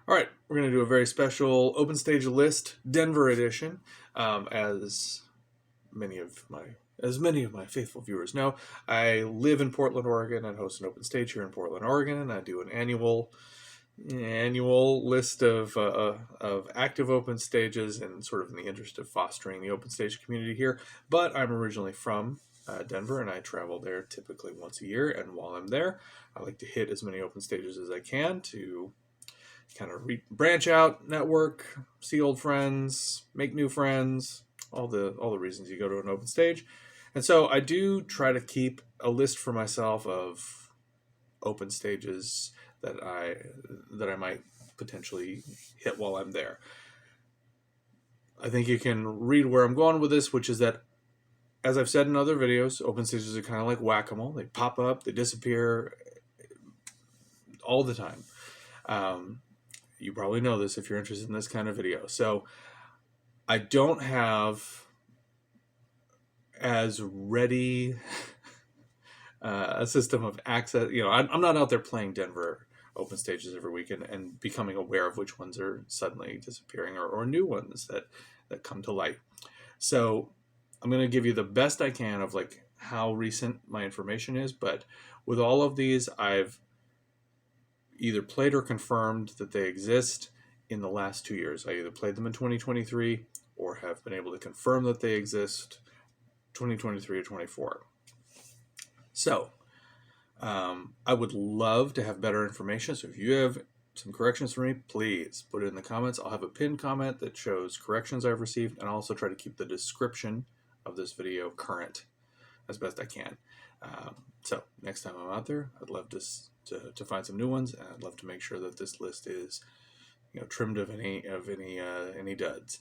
All right, we're going to do a very special open stage list, Denver edition. As many of my faithful viewers know, I live in Portland, Oregon, and host an open stage here in Portland, Oregon, and I do an annual list of active open stages, and sort of in the interest of fostering the open stage community here. But I'm originally from Denver, and I travel there typically once a year. And while I'm there, I like to hit as many open stages as I can to kind of branch out, network, see old friends, make new friends, all the reasons you go to an open stage. And so I do try to keep a list for myself of open stages that I might potentially hit while I'm there. I think you can read where I'm going with this, which is that, as I've said in other videos, open stages are kind of like whack-a-mole. They pop up, they disappear all the time. You probably know this if you're interested in this kind of video. So I don't have as ready a system of access. I'm not out there playing Denver open stages every weekend and becoming aware of which ones are suddenly disappearing or new ones that come to light. So I'm going to give you the best I can of like how recent my information is. But with all of these, I've either played or confirmed that they exist in the last 2 years. I either played them in 2023 or have been able to confirm that they exist 2023 or 24. So I would love to have better information. So if you have some corrections for me, please put it in the comments. I'll have a pinned comment that shows corrections I've received, and I'll also try to keep the description of this video current as best I can. So next time I'm out there, I'd love to find some new ones, and I'd love to make sure that this list is trimmed of any duds.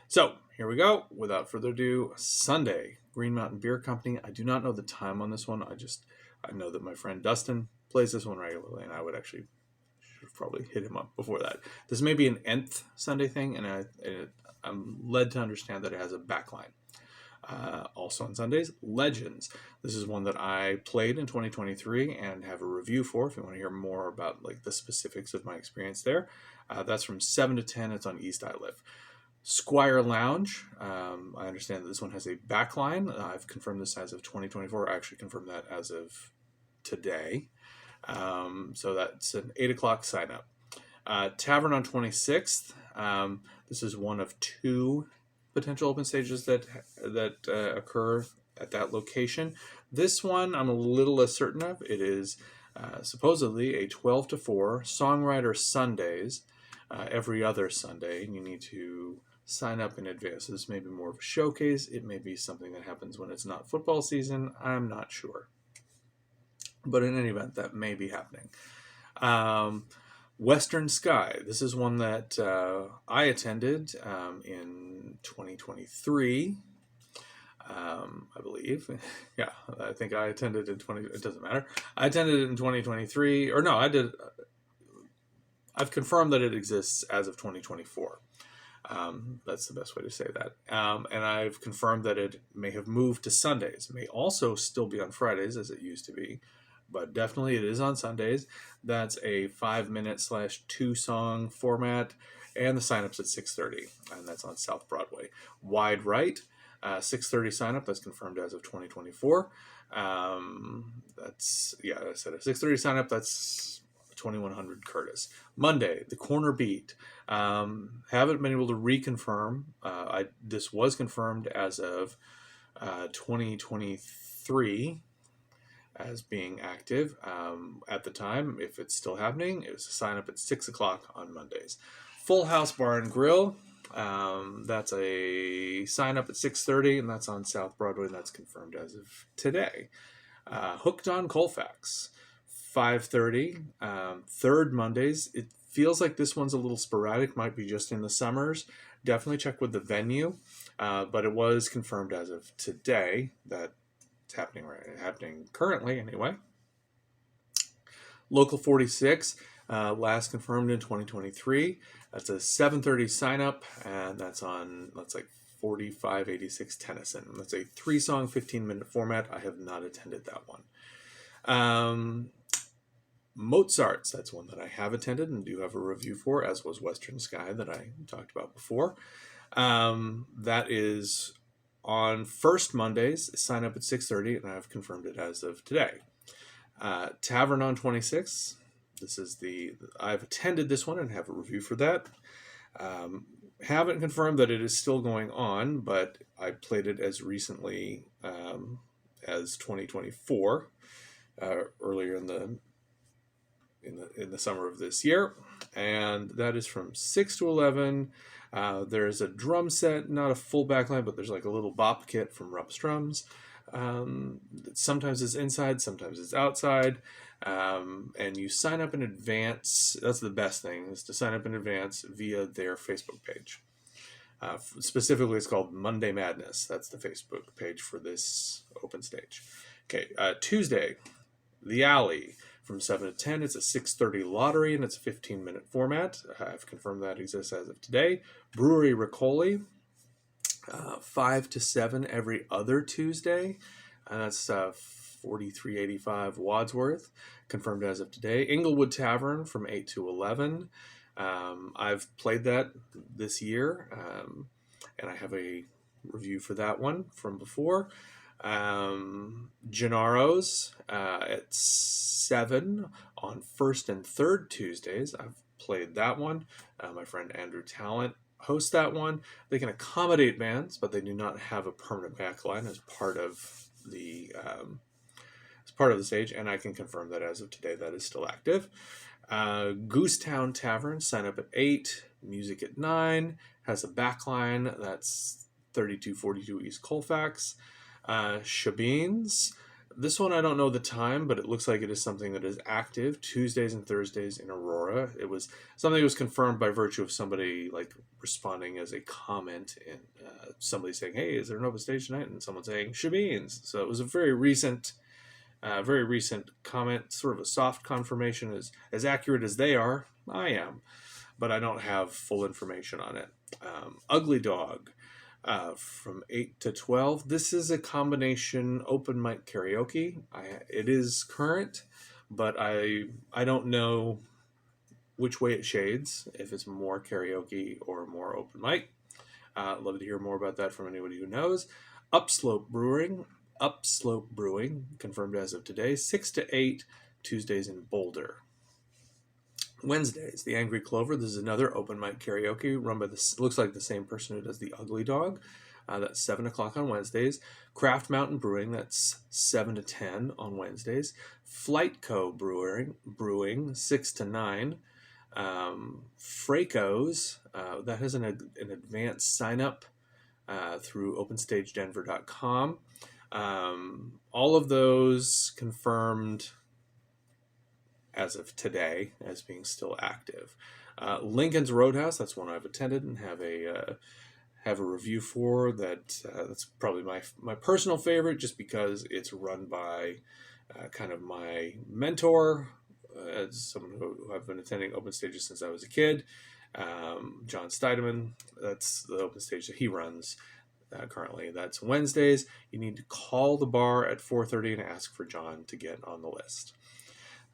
So here we go. Without further ado, Sunday, Green Mountain Beer Company. I do not know the time on this one. I know that my friend Dustin plays this one regularly, and I should probably hit him up before that. This may be an nth Sunday thing, and I'm led to understand that it has a backline. Also on Sundays, Legends. This is one that I played in 2023 and have a review for if you want to hear more about like the specifics of my experience there. That's from 7 to 10. It's on East Iliff. Squire Lounge. I understand that this one has a backline. I've confirmed this as of 2024. I actually confirmed that as of today. So that's an 8 o'clock sign up. Tavern on 26th. This is one of 2 potential open stages that occur at that location. This one I'm a little less certain of. It is supposedly a 12 to 4 Songwriter Sundays every other Sunday, and you need to sign up in advance. So this may be more of a showcase. It may be something that happens when it's not football season. I'm not sure. But in any event, that may be happening. Western Sky. This is one that I attended in 2023, I believe. Yeah, I think I attended in it doesn't matter. I attended it in 2023, or no, I did. I've confirmed that it exists as of 2024. That's the best way to say that. And I've confirmed that it may have moved to Sundays. It may also still be on Fridays as it used to be, but definitely it is on Sundays. That's a 5-minute / 2-song format, and the sign-up's at 6:30, and that's on South Broadway. Wide Right, 6:30 sign-up. That's confirmed as of 2024. I said a 6:30 sign-up. That's 2100 Curtis. Monday, the Corner Beet. Haven't been able to reconfirm. This was confirmed as of 2023 as being active. At the time, if it's still happening, it was a sign up at 6 o'clock on Mondays. Full House Bar and Grill. That's a sign up at 6:30, and that's on South Broadway, and that's confirmed as of today. Hooked on Colfax, 5:30. Third Mondays. It feels like this one's a little sporadic, might be just in the summers. Definitely check with the venue, but it was confirmed as of today that it's happening currently anyway. Local 46, last confirmed in 2023. That's a 7:30 sign up, and that's like 4586 Tennyson. That's a 3-song, 15-minute format. I have not attended that one. Mozart's, that's one that I have attended and do have a review for, as was Western Sky that I talked about before. That is on first Mondays. Sign up at 6:30, and I've confirmed it as of today. Tavern on 26. This is I've attended this one and have a review for that. Haven't confirmed that it is still going on, but I played it as recently as 2024, earlier in the summer of this year, and that is from 6 to 11. There's a drum set, not a full backline, but there's like a little bop kit from Rupp's Drums. Sometimes it's inside, sometimes it's outside, and you sign up in advance. That's the best thing, is to sign up in advance via their Facebook page. Specifically, it's called Monday Madness. That's the Facebook page for this open stage. Okay, Tuesday, The Alley, from 7 to 10. It's a 6:30 lottery, and it's a 15-minute format. I've confirmed that exists as of today. Brewery Riccoli, 5 to 7 every other Tuesday. And that's 4385 Wadsworth, confirmed as of today. Inglewood Tavern from 8 to 11. I've played that this year, and I have a review for that one from before. Gennaro's at 7 on first and third Tuesdays. I've played that one. My friend Andrew Talent hosts that one. They can accommodate bands, but they do not have a permanent backline as part of the stage, and I can confirm that as of today that is still active. Goosetown Tavern, sign up at 8, music at 9, has a backline. That's 3242 East Colfax. Shabines, this one I don't know the time, but it looks like it is something that is active Tuesdays and Thursdays in Aurora. It was something that was confirmed by virtue of somebody like responding as a comment, and somebody saying, "Hey, is there an open stage tonight?" and someone saying Shabines. So it was a very recent comment, sort of a soft confirmation. As accurate as they are, I am, but I don't have full information on it. Ugly Dog, from 8 to 12. This is a combination open mic karaoke. It is current, but I don't know which way it shades, if it's more karaoke or more open mic. Love to hear more about that from anybody who knows. Upslope Brewing, confirmed as of today, 6 to 8, Tuesdays in Boulder. Wednesdays, The Angry Clover. This is another open mic karaoke run by looks like the same person who does The Ugly Dog. That's 7 o'clock on Wednesdays. Craft Mountain Brewing, that's 7 to 10 on Wednesdays. Flight Co. Brewing, 6 to 9. Fracos, that has an advanced sign up through openstagedenver.com. All of those confirmed as of today as being still active. Lincoln's Roadhouse, that's one I've attended and have a review for. That's probably my personal favorite, just because it's run by kind of my mentor, as someone who I've been attending open stages since I was a kid. John Steideman, that's the open stage that he runs currently. That's Wednesdays. You need to call the bar at 4:30 and ask for John to get on the list.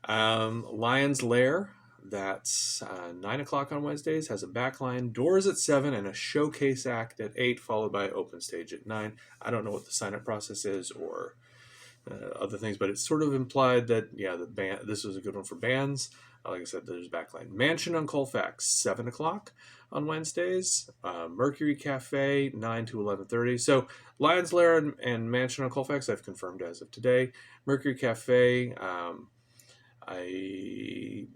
Lion's Lair, that's 9 o'clock on Wednesdays, has a backline, doors at 7, and a showcase act at 8, followed by open stage at 9. I don't know what the sign-up process is or other things, but it's sort of implied that, yeah, the band, this was a good one for bands. Like I said, there's backline. Mansion on Colfax, 7 o'clock on Wednesdays. Mercury Cafe, 9 to 11:30. So Lion's Lair and Mansion on Colfax, I've confirmed as of today. Mercury Cafe, I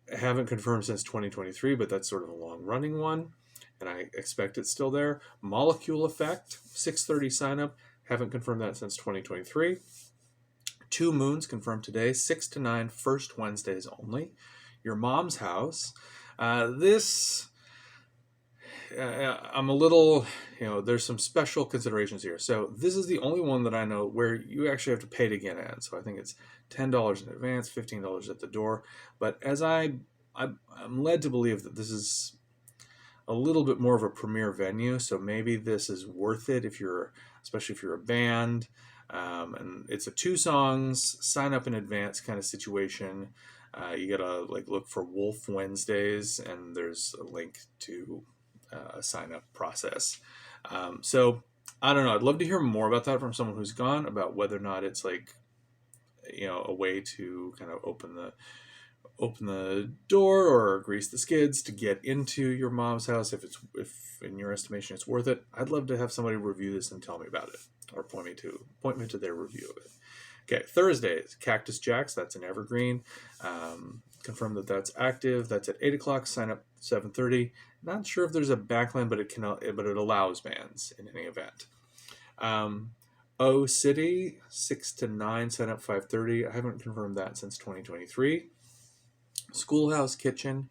haven't confirmed since 2023, but that's sort of a long-running one, and I expect it's still there. Molecule Effect, 6:30 sign-up. Haven't confirmed that since 2023. Two Moons, confirmed today, 6 to 9, first Wednesdays only. Your Mom's House. This, I'm a little, there's some special considerations here. So this is the only one that I know where you actually have to pay to get in. So I think it's $10 in advance, $15 at the door. But as I'm led to believe that this is a little bit more of a premier venue, so maybe this is worth it especially if you're a band. And it's a 2 songs, sign up in advance kind of situation. You gotta look for Wolf Wednesdays, and there's a link to a sign up process. So I don't know. I'd love to hear more about that from someone who's gone, about whether or not it's a way to kind of open the door or grease the skids to get into your mom's house, if in your estimation it's worth it. I'd love to have somebody review this and tell me about it, or point me to their review of it. Okay, Thursdays, Cactus Jacks. That's an evergreen. Confirm that that's active. That's at 8 o'clock. Sign up 7:30. Not sure if there's a backline, but it allows bands in any event. O City, 6 to 9. Sign up 5:30. I haven't confirmed that since 2023. Schoolhouse Kitchen,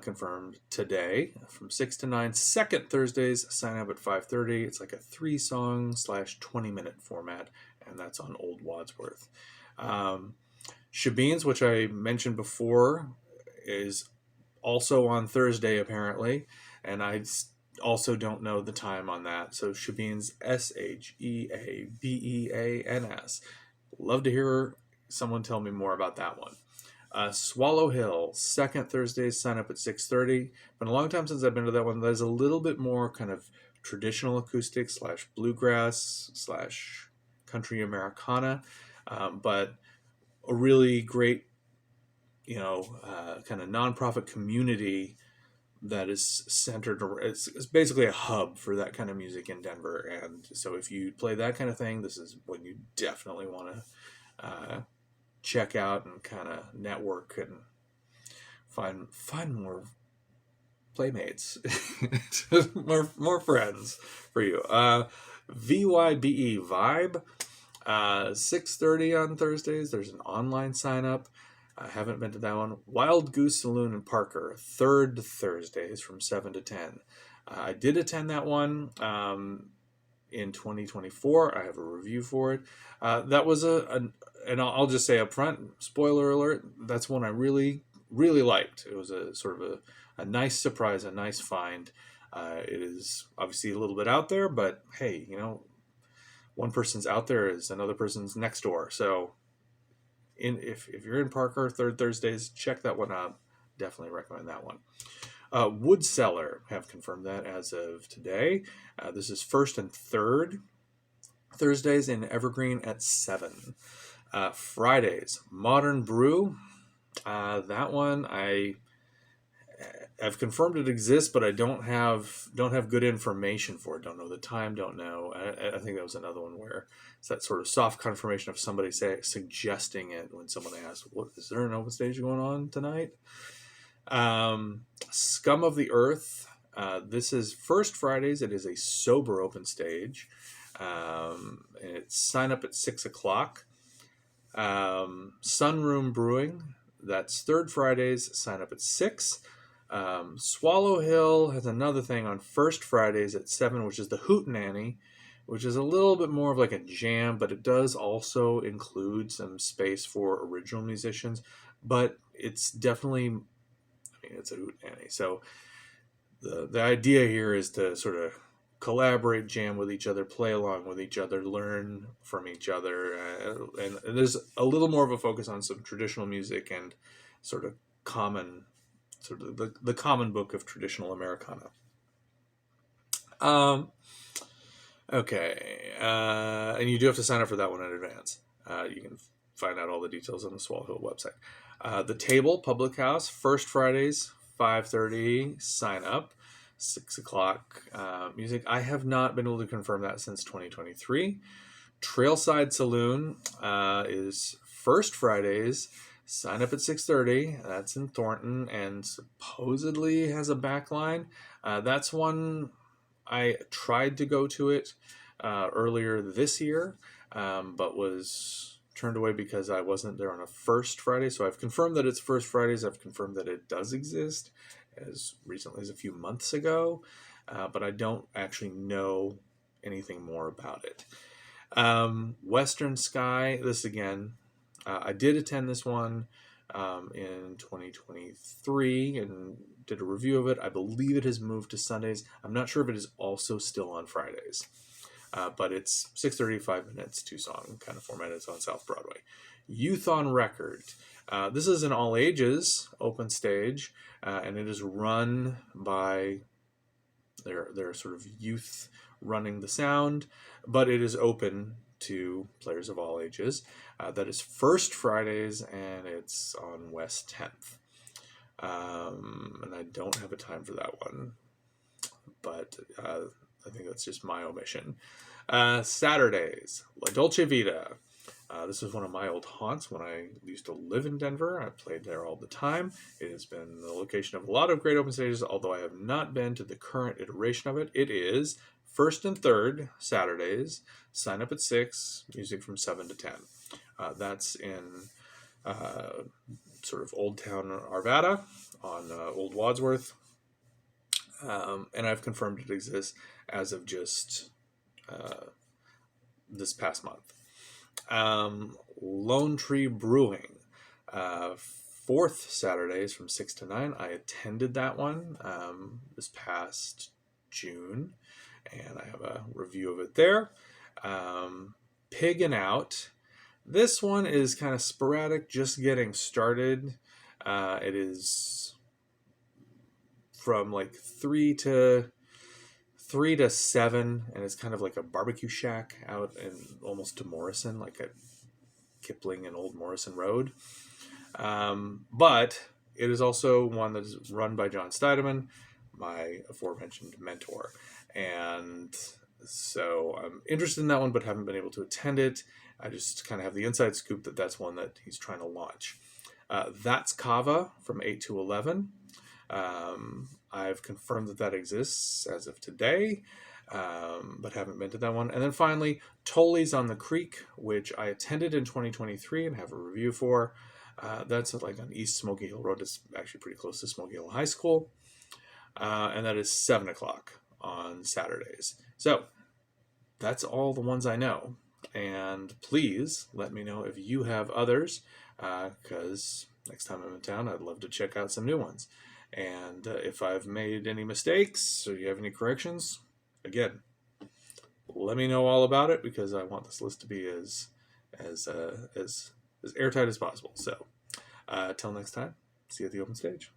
confirmed today from 6 to 9. Second Thursdays, sign up at 5:30. It's like a 3-song / 20-minute format, and that's on Old Wadsworth. Shabeens, which I mentioned before, is also on Thursday apparently, and I also don't know the time on that. So Shabeens, Sheabeans. Love to hear someone tell me more about that one. Swallow Hill, second Thursdays, sign up at 6:30. Been a long time since I've been to that one. There's a little bit more kind of traditional acoustic / bluegrass / country Americana, but a really great, kind of nonprofit community that is centered. It's basically a hub for that kind of music in Denver, and so if you play that kind of thing, this is what you definitely want to check out and kind of network and find more playmates, more friends for you. VYBE Vibe, 6:30 on Thursdays. There's an online sign up. I haven't been to that one. Wild Goose Saloon in Parker, third Thursdays from 7 to 10. I did attend that one in 2024. I have a review for it. That was and I'll just say up front, spoiler alert, that's one I really, really liked. It was a sort of a nice surprise, a nice find. It is obviously a little bit out there, but hey, one person's out there is another person's next door. So if you're in Parker, third Thursdays, check that one out. Definitely recommend that one. Wood Cellar, have confirmed that as of today. This is first and third Thursdays in Evergreen at 7. Fridays, Modern Brew. That one I've confirmed it exists, but I don't have good information for it. Don't know the time. Don't know. I think that was another one where it's that sort of soft confirmation of somebody suggesting it when someone asks, "What is there an open stage going on tonight?" Scum of the Earth. This is first Fridays. It is a sober open stage. It's sign up at 6 o'clock. Sunroom Brewing, that's third Fridays, sign up at 6. Swallow Hill has another thing on first Fridays at 7, which is the Hootenanny, which is a little bit more of like a jam, but it does also include some space for original musicians, but it's definitely, it's a Hootenanny. So the idea here is to sort of collaborate, jam with each other, play along with each other, learn from each other, and there's a little more of a focus on some traditional music and sort of the common book of traditional Americana. Okay, and you do have to sign up for that one in advance. You can find out all the details on the Swallow Hill website. The Table Public House, first Fridays, 5:30, sign up. 6 o'clock music. I have not been able to confirm that since 2023. Trailside Saloon is first Fridays. Sign up at 6:30. That's in Thornton and supposedly has a backline. That's one I tried to go to it earlier this year, but was turned away because I wasn't there on a first Friday. So I've confirmed that it's first Fridays. I've confirmed that it does exist as recently as a few months ago, but I don't actually know anything more about it. Western Sky, this again, I did attend this one in 2023 and did a review of it. I believe it has moved to Sundays. I'm not sure if it is also still on Fridays, but it's 6:30, 5 minutes, 2-song kind of format. It's on South Broadway. Youth on Record. This is an all ages open stage, and it is run by their sort of youth running the sound, but it is open to players of all ages. That is first Fridays, and it's on West 10th. And I don't have a time for that one, but I think that's just my omission. Saturdays, La Dolce Vita. This is one of my old haunts when I used to live in Denver. I played there all the time. It has been the location of a lot of great open stages, although I have not been to the current iteration of it. It is first and third Saturdays. Sign up at 6, music from 7 to 10. That's in sort of Old Town Arvada on Old Wadsworth. And I've confirmed it exists as of just this past month. Lone Tree Brewing, 4th Saturdays from 6 to 9. I attended that one this past June, and I have a review of it there. Piggin' Out. This one is kind of sporadic, just getting started. It is from like 3 to 7, and it's kind of like a barbecue shack out in almost to Morrison, like at Kipling and Old Morrison Road. But it is also one that is run by John Steidemann, my aforementioned mentor. And so I'm interested in that one, but haven't been able to attend it. I just kind of have the inside scoop that that's one that he's trying to launch. That's Kava from 8 to 11. I've confirmed that exists as of today, but haven't been to that one. And then finally, Tolly's on the Creek, which I attended in 2023 and have a review for. That's like on East Smoky Hill Road. It's actually pretty close to Smoky Hill High School. And that is 7 o'clock on Saturdays. So that's all the ones I know. And please let me know if you have others, because next time I'm in town, I'd love to check out some new ones. And if I've made any mistakes or you have any corrections, again, let me know all about it, because I want this list to be as airtight as possible. So, till next time, see you at the open stage.